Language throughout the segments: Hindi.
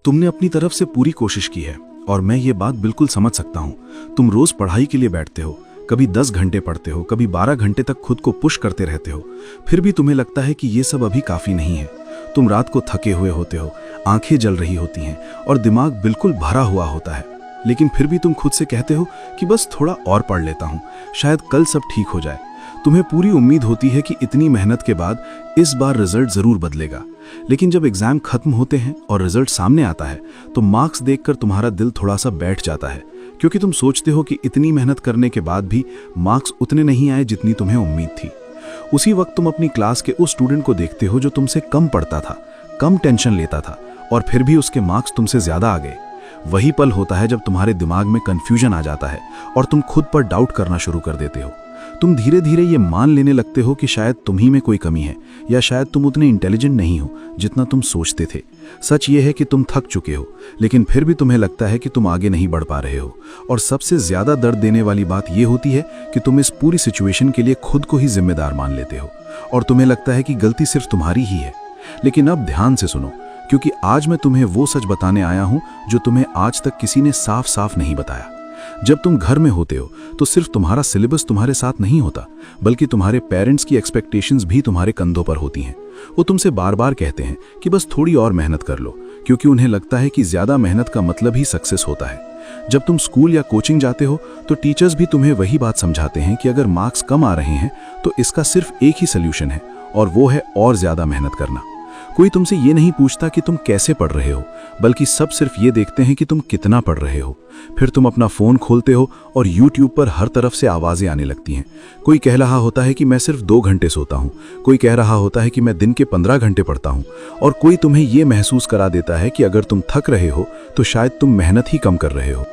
तुमने अपनी तरफ से पूरी कोशिश की है और मैं ये बात बिल्कुल समझ सकता हूँ। तुम रोज पढ़ाई के लिए बैठते हो, कभी 10 घंटे पढ़ते हो, कभी 12 घंटे तक खुद को पुश करते रहते हो, फिर भी तुम्हें लगता है कि ये सब अभी काफी नहीं है। तुम रात को थके हुए होते हो, आंखें जल रही होती हैं और दिमाग बिल्कुल भरा हुआ होता है, लेकिन फिर भी तुम खुद से कहते हो कि बस थोड़ा और पढ़ लेता हूँ, शायद कल सब ठीक हो जाए। तुम्हें पूरी उम्मीद होती है कि इतनी मेहनत के बाद इस बार रिजल्ट जरूर बदलेगा, लेकिन जब एग्जाम खत्म होते हैं और रिजल्ट सामने आता है तो मार्क्स देखकर तुम्हारा दिल थोड़ा सा बैठ जाता है, क्योंकि तुम सोचते हो कि इतनी मेहनत करने के बाद भी मार्क्स उतने नहीं आए जितनी तुम्हें उम्मीद थी। उसी वक्त तुम अपनी क्लास के उस स्टूडेंट को देखते हो जो तुमसे कम पढ़ता था, कम टेंशन लेता था और फिर भी उसके मार्क्स तुमसे ज्यादा आ गए। वही पल होता है जब तुम्हारे दिमाग में कंफ्यूजन आ जाता है और तुम खुद पर डाउट करना शुरू कर देते हो। तुम धीरे धीरे ये मान लेने लगते हो कि शायद तुम ही में कोई कमी है या शायद तुम उतने इंटेलिजेंट नहीं हो जितना तुम सोचते थे। सच ये है कि तुम थक चुके हो, लेकिन फिर भी तुम्हें लगता है कि तुम आगे नहीं बढ़ पा रहे हो। और सबसे ज्यादा दर्द देने वाली बात यह होती है कि तुम इस पूरी सिचुएशन के लिए खुद को ही जिम्मेदार मान लेते हो और तुम्हें लगता है कि गलती सिर्फ तुम्हारी ही है। लेकिन अब ध्यान से सुनो, क्योंकि आज मैं तुम्हें वो सच बताने आया हूं जो तुम्हें आज तक किसी ने साफ साफ नहीं बताया। जब तुम घर में होते हो तो सिर्फ तुम्हारा सिलेबस तुम्हारे साथ नहीं होता, बल्कि तुम्हारे पेरेंट्स की एक्सपेक्टेशंस भी तुम्हारे कंधों पर होती हैं। वो तुमसे बार बार कहते हैं कि बस थोड़ी और मेहनत कर लो, क्योंकि उन्हें लगता है कि ज्यादा मेहनत का मतलब ही सक्सेस होता है। जब तुम स्कूल या कोचिंग जाते हो तो टीचर्स भी तुम्हें वही बात समझाते हैं कि अगर मार्क्स कम आ रहे हैं तो इसका सिर्फ एक ही सोल्यूशन है, और वो है और ज्यादा मेहनत करना। कोई तुमसे ये नहीं पूछता कि तुम कैसे पढ़ रहे हो, बल्कि सब सिर्फ ये देखते हैं कि तुम कितना पढ़ रहे हो। फिर तुम अपना फोन खोलते हो और YouTube पर हर तरफ से आवाजें आने लगती हैं। कोई कह रहा होता है कि मैं सिर्फ 2 घंटे सोता हूँ, कोई कह रहा होता है कि मैं दिन के 15 घंटे पढ़ता हूँ, और कोई तुम्हें ये महसूस करा देता है कि अगर तुम थक रहे हो तो शायद तुम मेहनत ही कम कर रहे हो।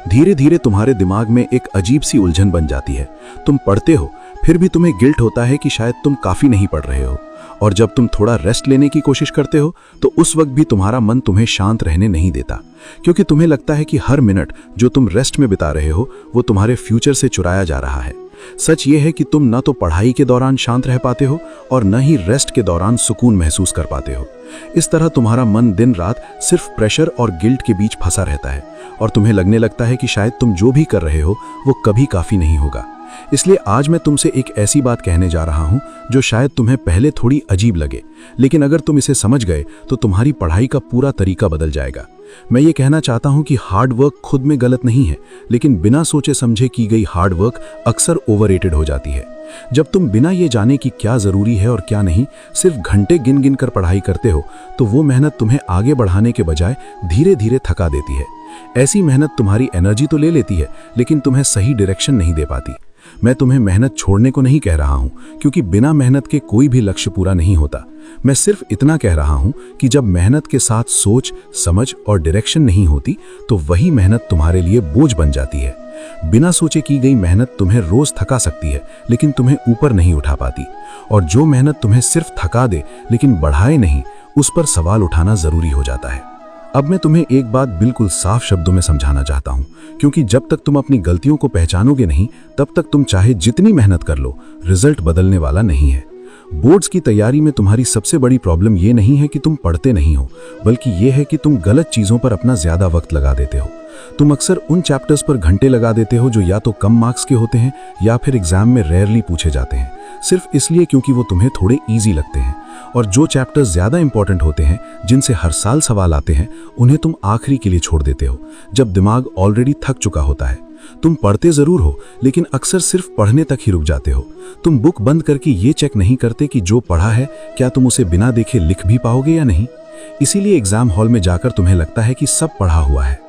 धीरे धीरे तुम्हारे दिमाग में एक अजीब सी उलझन बन जाती है। तुम पढ़ते हो, फिर भी तुम्हें गिल्ट होता है कि शायद तुम काफी नहीं पढ़ रहे हो, और जब तुम थोड़ा रेस्ट लेने की कोशिश करते हो तो उस वक्त भी तुम्हारा मन तुम्हें शांत रहने नहीं देता, क्योंकि तुम्हें लगता है कि हर मिनट जो तुम रेस्ट में बिता रहे हो वो तुम्हारे फ्यूचर से चुराया जा रहा है। सच ये है कि तुम न तो पढ़ाई के दौरान शांत रह पाते हो और न ही रेस्ट के दौरान सुकून महसूस कर पाते हो। इस तरह तुम्हारा मन दिन रात सिर्फ प्रेशर और गिल्ट के बीच फंसा रहता है, और तुम्हें लगने लगता है कि शायद तुम जो भी कर रहे हो वो कभी काफी नहीं होगा। इसलिए आज मैं तुमसे एक ऐसी बात कहने जा रहा हूं जो शायद तुम्हें पहले थोड़ी अजीब लगे, लेकिन अगर तुम इसे समझ गए तो तुम्हारी पढ़ाई का पूरा तरीका बदल जाएगा। मैं ये कहना चाहता हूं कि हार्ड वर्क खुद में गलत नहीं है, लेकिन बिना सोचे समझे की गई हार्ड वर्क अक्सर ओवररेटेड हो जाती है। जब तुम बिना ये जाने कि क्या जरूरी है और क्या नहीं सिर्फ घंटे गिन गिन कर पढ़ाई करते हो तो वो मेहनत तुम्हें आगे बढ़ाने के बजाय धीरे धीरे थका देती है। ऐसी मेहनत तुम्हारी एनर्जी तो ले लेती है, लेकिन तुम्हें सही डायरेक्शन नहीं दे पाती। मैं तुम्हें मेहनत छोड़ने को नहीं कह रहा हूं, क्योंकि बिना मेहनत के कोई भी लक्ष्य पूरा नहीं होता। मैं सिर्फ इतना कह रहा हूं कि जब मेहनत के साथ सोच, समझ और डायरेक्शन नहीं होती तो वही मेहनत तुम्हारे लिए बोझ बन जाती है। बिना सोचे की गई मेहनत तुम्हें रोज थका सकती है, लेकिन तुम्हें ऊपर नहीं उठा पाती, और जो मेहनत तुम्हें सिर्फ थका दे लेकिन बढ़ाए नहीं, उस पर सवाल उठाना जरूरी हो जाता है। अब मैं तुम्हें एक बात बिल्कुल साफ शब्दों में समझाना चाहता हूं, क्योंकि जब तक तुम अपनी गलतियों को पहचानोगे नहीं तब तक तुम चाहे जितनी मेहनत कर लो रिजल्ट बदलने वाला नहीं है। बोर्ड्स की तैयारी में तुम्हारी सबसे बड़ी प्रॉब्लम ये नहीं है कि तुम पढ़ते नहीं हो, बल्कि ये है कि तुम गलत चीजों पर अपना ज्यादा वक्त लगा देते हो। तुम अक्सर उन चैप्टर्स पर घंटे लगा देते हो जो या तो कम मार्क्स के होते हैं या फिर एग्जाम में रेयरली पूछे जाते हैं, सिर्फ इसलिए क्योंकि वो तुम्हें थोड़े इजी लगते हैं। और जो चैप्टर्स ज्यादा इंपॉर्टेंट होते हैं, जिनसे हर साल सवाल आते हैं, उन्हें तुम आखिरी के लिए छोड़ देते हो जब दिमाग ऑलरेडी थक चुका होता है। तुम पढ़ते जरूर हो, लेकिन अक्सर सिर्फ पढ़ने तक ही रुक जाते हो। तुम बुक बंद करके ये चेक नहीं करते कि जो पढ़ा है क्या तुम उसे बिना देखे लिख भी पाओगे या नहीं। इसीलिए एग्जाम हॉल में जाकर तुम्हें लगता है कि सब पढ़ा हुआ है,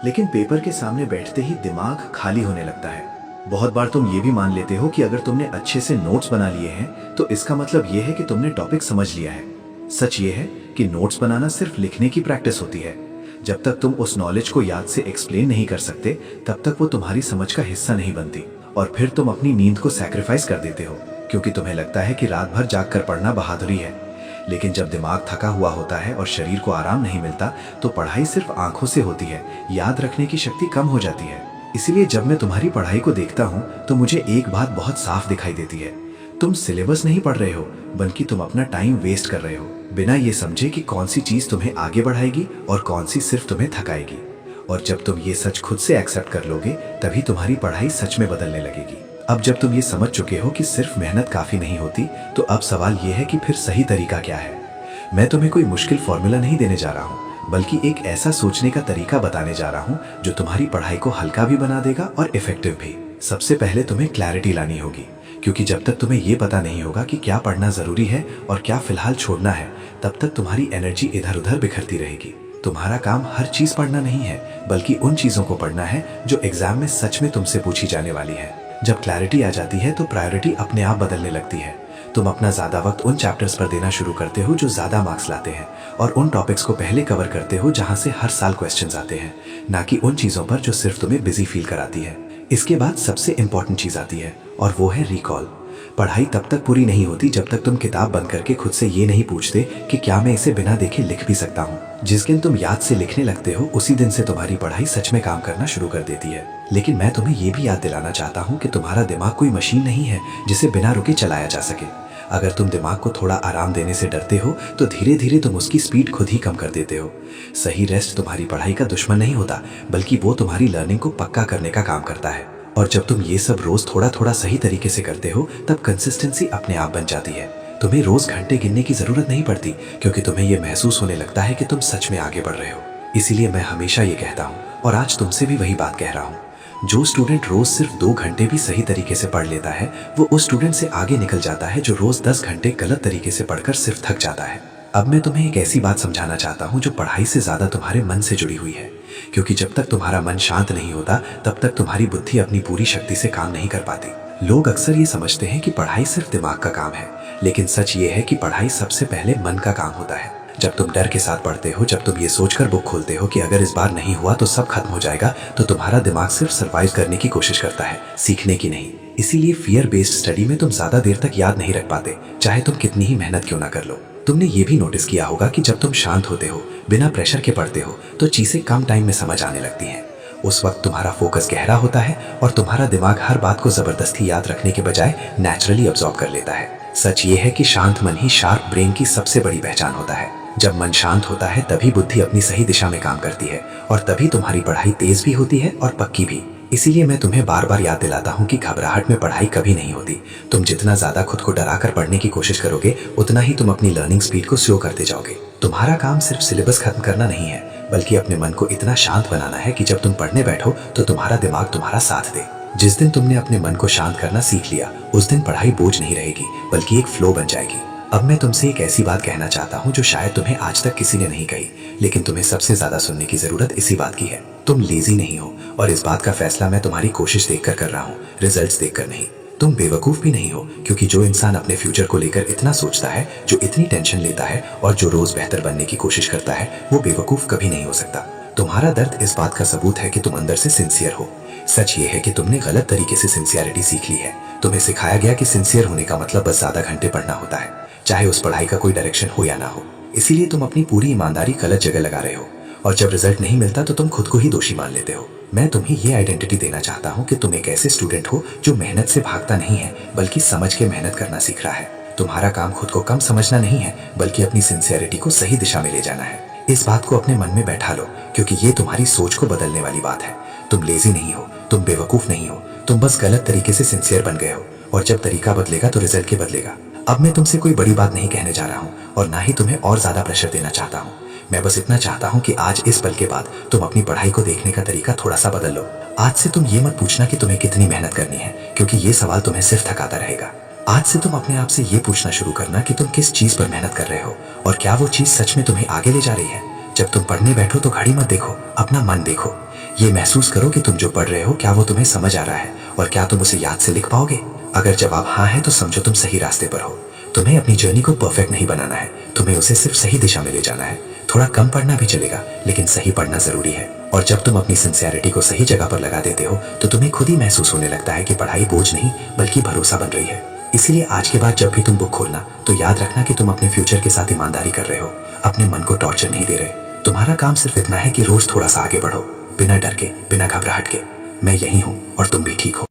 लेकिन पेपर के सामने बैठते ही दिमाग खाली होने लगता है। बहुत बार तुम ये भी मान लेते हो कि अगर तुमने अच्छे से नोट्स बना लिए हैं तो इसका मतलब ये है कि तुमने टॉपिक समझ लिया है। सच ये है कि नोट्स बनाना सिर्फ लिखने की प्रैक्टिस होती है। जब तक तुम उस नॉलेज को याद से एक्सप्लेन नहीं कर सकते तब तक वो तुम्हारी समझ का हिस्सा नहीं बनती, और फिर तुम अपनी नींद को सैक्रिफाइस कर देते हो, क्योंकि तुम्हें लगता है कि रात भर जाग कर पढ़ना बहादुरी है। लेकिन जब दिमाग थका हुआ होता है और शरीर को आराम नहीं मिलता तो पढ़ाई सिर्फ आंखों से होती है, याद रखने की शक्ति कम हो जाती है। इसीलिए जब मैं तुम्हारी पढ़ाई को देखता हूँ तो मुझे एक बात बहुत साफ दिखाई देती है। तुम सिलेबस नहीं पढ़ रहे हो, बल्कि तुम अपना टाइम वेस्ट कर रहे हो बिना ये समझे कि कौन सी चीज तुम्हें आगे बढ़ाएगी और कौन सी सिर्फ तुम्हें थकाएगी। और जब तुम ये सच खुद से एक्सेप्ट कर लोगे, तभी तुम्हारी पढ़ाई सच में बदलने लगेगी। अब जब तुम ये समझ चुके हो कि सिर्फ मेहनत काफी नहीं होती, तो अब सवाल ये है कि फिर सही तरीका क्या है। मैं तुम्हें कोई मुश्किल फॉर्मूला नहीं देने जा रहा हूँ, बल्कि एक ऐसा सोचने का तरीका बताने जा रहा हूँ जो तुम्हारी पढ़ाई को हल्का भी बना देगा और इफेक्टिव भी। सबसे पहले तुम्हें क्लैरिटी लानी होगी, क्योंकि जब तक तुम्हें ये पता नहीं होगा कि क्या पढ़ना जरूरी है और क्या फिलहाल छोड़ना है, तब तक तुम्हारी एनर्जी इधर उधर बिखरती रहेगी। तुम्हारा काम हर चीज पढ़ना नहीं है, बल्कि उन चीजों को पढ़ना है जो एग्जाम में सच में तुमसे पूछी जाने वाली है। जब क्लैरिटी आ जाती है तो प्रायोरिटी अपने आप बदलने लगती है। तुम अपना ज्यादा वक्त उन चैप्टर्स पर देना शुरू करते हो जो ज्यादा मार्क्स लाते हैं, और उन टॉपिक्स को पहले कवर करते हो जहां से हर साल क्वेश्चंस आते हैं, ना कि उन चीजों पर जो सिर्फ तुम्हें बिजी फील कराती है। इसके बाद सबसे इंपॉर्टेंट चीज आती है, और वो है रिकॉल। पढ़ाई तब तक पूरी नहीं होती जब तक तुम किताब बंद करके खुद से ये नहीं पूछते कि क्या मैं इसे बिना देखे लिख भी सकता हूँ। जिस दिन तुम याद से लिखने लगते हो, उसी दिन से तुम्हारी पढ़ाई सच में काम करना शुरू कर देती है। लेकिन मैं तुम्हें ये भी याद दिलाना चाहता हूँ कि तुम्हारा दिमाग कोई मशीन नहीं है जिसे बिना रुके चलाया जा सके। अगर तुम दिमाग को थोड़ा आराम देने से डरते हो, तो धीरे धीरे तुम उसकी स्पीड खुद ही कम कर देते हो। सही रेस्ट तुम्हारी पढ़ाई का दुश्मन नहीं होता, बल्कि वो तुम्हारी लर्निंग को पक्का करने का काम करता है। और जब तुम ये सब रोज थोड़ा थोड़ा सही तरीके से करते हो, तब कंसिस्टेंसी अपने आप बन जाती है। तुम्हें रोज घंटे गिनने की जरूरत नहीं पड़ती, क्योंकि तुम्हें यह महसूस होने लगता है कि तुम सच में आगे बढ़ रहे हो। इसीलिए मैं हमेशा ये कहता हूँ, और आज तुमसे भी वही बात कह रहा हूँ, जो स्टूडेंट रोज सिर्फ 2 घंटे भी सही तरीके से पढ़ लेता है, वो उस स्टूडेंट से आगे निकल जाता है जो रोज 10 घंटे गलत तरीके से पढ़कर सिर्फ थक जाता है। अब मैं तुम्हें एक ऐसी बात समझाना चाहता हूँ जो पढ़ाई से ज्यादा तुम्हारे मन से जुड़ी हुई है, क्योंकि जब तक तुम्हारा मन शांत नहीं होता, तब तक तुम्हारी बुद्धि अपनी पूरी शक्ति से काम नहीं कर पाती। लोग अक्सर ये समझते हैं कि पढ़ाई सिर्फ दिमाग का काम है, लेकिन सच ये है कि पढ़ाई सबसे पहले मन का काम होता है। जब तुम डर के साथ पढ़ते हो, जब तुम ये सोचकर बुक खोलते हो कि अगर इस बार नहीं हुआ तो सब खत्म हो जाएगा, तो तुम्हारा दिमाग सिर्फ सर्वाइव करने की कोशिश करता है, सीखने की नहीं। इसीलिए फियर बेस्ड स्टडी में तुम ज्यादा देर तक याद नहीं रख पाते, चाहे तुम कितनी ही मेहनत क्यों ना कर लो। तुमने ये भी नोटिस किया होगा कि जब तुम शांत होते हो, बिना प्रेशर के पढ़ते हो, तो चीजें कम टाइम में समझ आने लगती हैं। उस वक्त तुम्हारा फोकस गहरा होता है और तुम्हारा दिमाग हर बात को जबरदस्ती याद रखने के बजाय नेचुरली अब्सॉर्ब कर लेता है। सच ये है कि शांत मन ही शार्प ब्रेन की सबसे बड़ी पहचान होता है। जब मन शांत होता है, तभी बुद्धि अपनी सही दिशा में काम करती है, और तभी तुम्हारी पढ़ाई तेज भी होती है और पक्की भी। इसीलिए मैं तुम्हें बार बार याद दिलाता हूँ कि घबराहट में पढ़ाई कभी नहीं होती। तुम जितना ज्यादा खुद को डराकर पढ़ने की कोशिश करोगे, उतना ही तुम अपनी लर्निंग स्पीड को स्लो करते जाओगे। तुम्हारा काम सिर्फ सिलेबस खत्म करना नहीं है, बल्कि अपने मन को इतना शांत बनाना है कि जब तुम पढ़ने बैठो तो तुम्हारा दिमाग तुम्हारा साथ दे। जिस दिन तुमने अपने मन को शांत करना सीख लिया, उस दिन पढ़ाई बोझ नहीं रहेगी, बल्कि एक फ्लो बन जाएगी। अब मैं तुमसे एक ऐसी बात कहना चाहता हूँ जो शायद तुम्हें आज तक किसी ने नहीं कही, लेकिन तुम्हें सबसे ज्यादा सुनने की जरूरत इसी बात की है। तुम लेजी नहीं हो, और इस बात का फैसला मैं तुम्हारी कोशिश देखकर कर रहा हूँ, रिजल्ट्स देखकर नहीं। तुम बेवकूफ भी नहीं हो, क्योंकि जो इंसान अपने फ्यूचर को लेकर इतना सोचता है, जो इतनी टेंशन लेता है और जो रोज बेहतर बनने की कोशिश करता है, वो बेवकूफ कभी नहीं हो सकता। तुम्हारा दर्द इस बात का सबूत है कि तुम अंदर से सिंसियर हो। सच ये है कि तुमने गलत तरीके से सिंसियरिटी सीख ली है। तुम्हें सिखाया गया कि सिंसियर होने का मतलब बस ज्यादा घंटे पढ़ना होता है, चाहे उस पढ़ाई का कोई डायरेक्शन हो या ना हो। इसीलिए तुम अपनी पूरी ईमानदारी गलत जगह लगा रहे हो, और जब रिजल्ट नहीं मिलता तो तुम खुद को ही दोषी मान लेते हो। मैं तुम्हें ये आइडेंटिटी देना चाहता हूँ कि तुम एक ऐसे स्टूडेंट हो जो मेहनत से भागता नहीं है, बल्कि समझ के मेहनत करना सीख रहा है। तुम्हारा काम खुद को कम समझना नहीं है, बल्कि अपनी सिंसियरिटी को सही दिशा में ले जाना है। इस बात को अपने मन में बैठा लो, क्योंकि ये तुम्हारी सोच को बदलने वाली बात है। तुम लेजी नहीं हो, तुम बेवकूफ नहीं हो, तुम बस गलत तरीके से सिंसियर बन गए हो, और जब तरीका बदलेगा तो रिजल्ट के बदलेगा। अब मैं तुमसे कोई बड़ी बात नहीं कहने जा रहा हूँ, और ना ही तुम्हें और ज्यादा प्रेशर देना चाहता हूँ। मैं बस इतना चाहता हूँ कि आज इस पल के बाद तुम अपनी पढ़ाई को देखने का तरीका थोड़ा सा बदल लो। आज से तुम ये मत पूछना कि तुम्हें कितनी मेहनत करनी है, क्योंकि ये सवाल तुम्हें सिर्फ थकाता रहेगा। आज से तुम अपने आप से ये पूछना शुरू करना कि तुम किस चीज पर मेहनत कर रहे हो, और क्या वो चीज सच में तुम्हें आगे ले जा रही है। जब तुम पढ़ने बैठो तो घड़ी मत देखो, अपना मन देखो। ये महसूस करो कि तुम जो पढ़ रहे हो, क्या वो तुम्हें समझ आ रहा है, और क्या तुम उसे याद से लिख पाओगे। अगर जवाब हाँ है, तो समझो तुम सही रास्ते पर हो। तुम्हें अपनी जर्नी को परफेक्ट नहीं बनाना है, तुम्हें उसे सिर्फ सही दिशा में ले जाना है। थोड़ा कम पढ़ना भी चलेगा, लेकिन सही पढ़ना जरूरी है। और जब तुम अपनी सिंसियरिटी को सही जगह पर लगा देते हो, तो तुम्हें खुद ही महसूस होने लगता है कि पढ़ाई बोझ नहीं, बल्कि भरोसा बन रही है। इसीलिए आज के बाद जब भी तुम बुक खोलना, तो याद रखना कि तुम अपने फ्यूचर के साथ ईमानदारी कर रहे हो, अपने मन को टॉर्चर नहीं दे रहे। तुम्हारा काम सिर्फ इतना है कि रोज थोड़ा सा आगे बढ़ो, बिना डर के, बिना घबराहट के। मैं यही हूँ, और तुम भी ठीक हो।